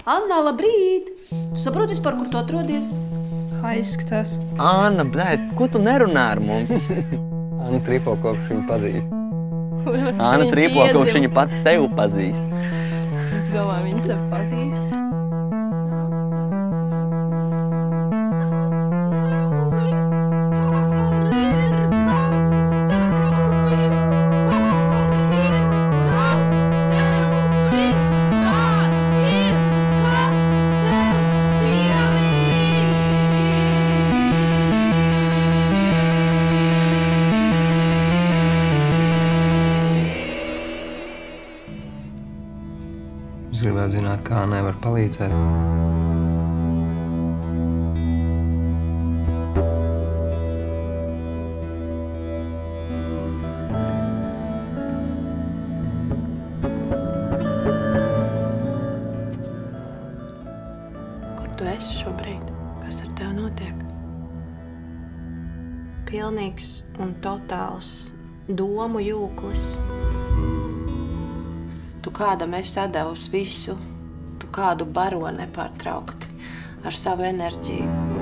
Anna, labrīt! Tu saproti vispār, kur tu atrodies? Kā izskatās? Anna, blēd, ko tu nerunā ar mums? Anna tripo, kopš viņu pazīst. Anna tripo, kopš viņa pati sevi pazīst. Domā, viņa sevi pazīst? Es gribētu zināt, kā Annai var palīdzēt. Kur tu esi šobrīd? Kas ar tevi notiek? Pilnīgs un totāls domu jūklis. Tu kādam esi devusi visu, tu kādu baro nepārtraukti ar savu enerģiju.